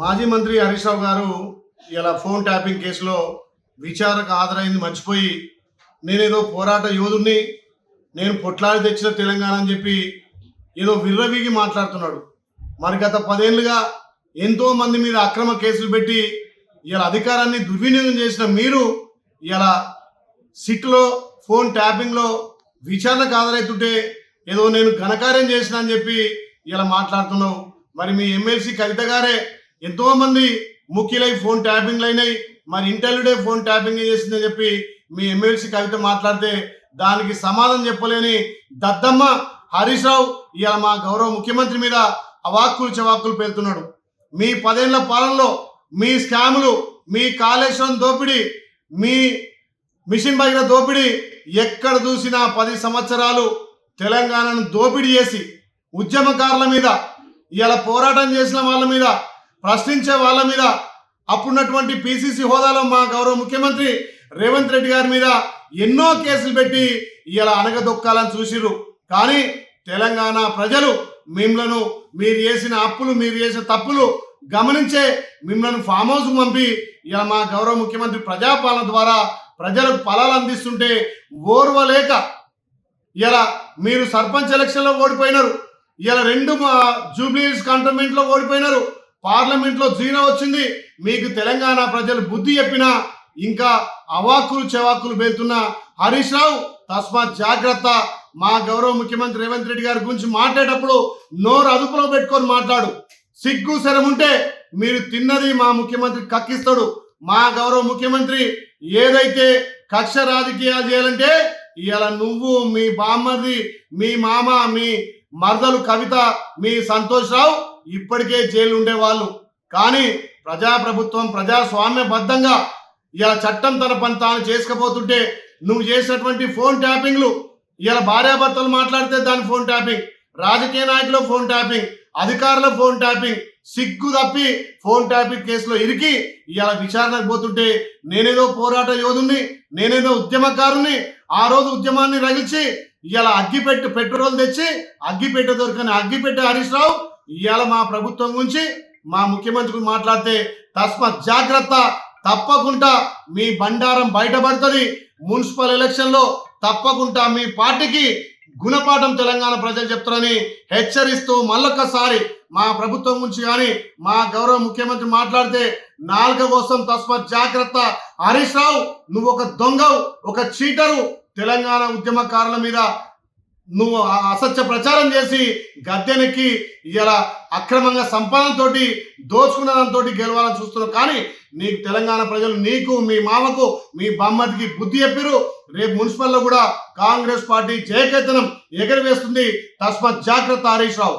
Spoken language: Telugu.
మాజీ మంత్రి హరీష్ రావు గారు ఇలా ఫోన్ ట్యాపింగ్ కేసులో విచారణకు హాజరైంది మర్చిపోయి నేనేదో పోరాట యోధుడిని, నేను పొట్లాడి తెచ్చిన తెలంగాణ అని చెప్పి ఏదో విర్రవీగి మాట్లాడుతున్నాడు. మరి గత 10 ఏళ్ళుగా ఎంతోమంది మీద అక్రమ కేసులు పెట్టి ఇలా అధికారాన్ని దుర్వినియోగం చేసిన మీరు ఇలా సిట్లో ఫోన్ ట్యాపింగ్లో విచారణకు హాజరవుతుంటే ఏదో నేను ఘనకార్యం చేసిన అని చెప్పి ఇలా మాట్లాడుతున్నావు. మరి మీ ఎమ్మెల్సీ కవిత గారే ఎంతోమంది ముఖ్యులై ఫోన్ ట్యాపింగ్లు అయినాయి, మరి ఇంటర్వ్యూడే ఫోన్ ట్యాపింగ్ చేసిందని చెప్పి మీ ఎమ్మెల్సీ కవిత మాట్లాడితే దానికి సమాధానం చెప్పలేని దద్దమ్మ హరీష్ రావు ఇలా మా గౌరవ ముఖ్యమంత్రి మీద అవాక్కులు చవాక్కులు పేలుతున్నాడు. మీ 10 ఏళ్ల పాలనలో మీ స్కాములు, మీ కాళేశ్వరం దోపిడీ, మీ మిషన్ భగీరథ దోపిడీ ఎక్కడ చూసినా 10 సంవత్సరాలు తెలంగాణను దోపిడీ చేసి ఉద్యమకారుల మీద, ఇలా పోరాటం చేసిన వాళ్ళ మీద, ప్రశ్నించే వాళ్ళ మీద, అప్పుడున్నటువంటి పిసిసి హోదాలో మా గౌరవ ముఖ్యమంత్రి రేవంత్ రెడ్డి గారి మీద ఎన్నో కేసులు పెట్టి ఇలా అనగదొక్కాలని చూసిర్రు. కానీ తెలంగాణ ప్రజలు మిమ్మలను, మీరు చేసిన అప్పులు, మీరు చేసిన తప్పులు గమనించే మిమ్మల్ని ఫామ్ హౌస్ పంపి ఇలా మా గౌరవ ముఖ్యమంత్రి ప్రజాపాలన ద్వారా ప్రజలకు ఫలాలు అందిస్తుంటే ఓర్వలేక ఇలా మీరు సర్పంచ్ ఎలక్షన్లో ఓడిపోయినారు, ఇలా 2 జూబ్లీహిల్స్ కంటోన్మెంట్లో ఓడిపోయినారు, పార్లమెంట్లో 0 వచ్చింది. మీకు తెలంగాణ ప్రజలు బుద్ధి చెప్పినా ఇంకా అవాక్కులు చెవాక్కులు పేలుతున్న హరీష్ రావు తస్మాత్ జాగ్రత్త. మా గౌరవ ముఖ్యమంత్రి రేవంత్ రెడ్డి గారి గురించి మాట్లాడేటప్పుడు నోరు అదుపులో పెట్టుకొని మాట్లాడు. సిగ్గు శరం ఉంటే మీరు తిన్నది మా ముఖ్యమంత్రి కక్కిస్తాడు. మా గౌరవ ముఖ్యమంత్రి ఏదైతే కక్ష రాజకీయాలు చేయాలంటే ఇలా నువ్వు, మీ బామ్మది, మీ మామ, మీ మరదలు కవిత, మీ సంతోష్ రావు ఇప్పటికే జైలు ఉండేవాళ్ళు. కానీ ప్రజాప్రభుత్వం ప్రజాస్వామ్యబద్ధంగా ఇలా చట్టం తన పని తాను చేసుకపోతుంటే నువ్వు చేసినటువంటి ఫోన్ ట్యాపింగ్లు, ఇలా భార్యాభర్తలు మాట్లాడితే దాని ఫోన్ ట్యాపింగ్, రాజకీయ నాయకులు ఫోన్ ట్యాపింగ్, అధికారుల ఫోన్ ట్యాపింగ్, సిగ్గు తప్పి ఫోన్ ట్యాపింగ్ కేసులో ఇరికి ఇలా విచారణకు పోతుంటే నేనేదో పోరాట యోధుని, నేనేదో ఉద్యమకారుని, ఆ రోజు ఉద్యమాన్ని రగిల్చి ఇలా పెట్రోల్ తెచ్చి అగ్గిపెట్టె దొరకని అగ్గిపెట్టె హరీష్ రావు ఇవాళ మా ప్రభుత్వం గురించి, మా ముఖ్యమంత్రి మాట్లాడితే తస్మాత్ జాగ్రత్త. తప్పకుండా మీ బండారం బయటపడుతుంది. మున్సిపల్ ఎలక్షన్లో తప్పకుండా మీ పార్టీకి గుణపాఠం తెలంగాణ ప్రజలు చెప్తారని హెచ్చరిస్తూ మళ్ళొక్కసారి మా ప్రభుత్వం గురించి కానీ మా గౌరవ ముఖ్యమంత్రి మాట్లాడితే నాలుక కోసం తస్మాత్ జాగ్రత్త. హరీష్ రావు నువ్వు ఒక దొంగవు, ఒక చీటరు. తెలంగాణ ఉద్యమకారుల మీద నువ్వు అసత్య ప్రచారం చేసి గద్దెనెక్కి ఇలా అక్రమంగా సంపాదనతోటి దోచుకున్న దాంతో గెలవాలని చూస్తున్నావు. కానీ నీకు తెలంగాణ ప్రజలు, నీకు, మీ మామకు, మీ బామ్మతికి బుద్ధి చెప్పిరు. రేపు మున్సిపల్లో కూడా కాంగ్రెస్ పార్టీ జయకేతనం ఎగరవేస్తుంది. తస్మాత్ జాగ్రత్త హరీష్ రావు.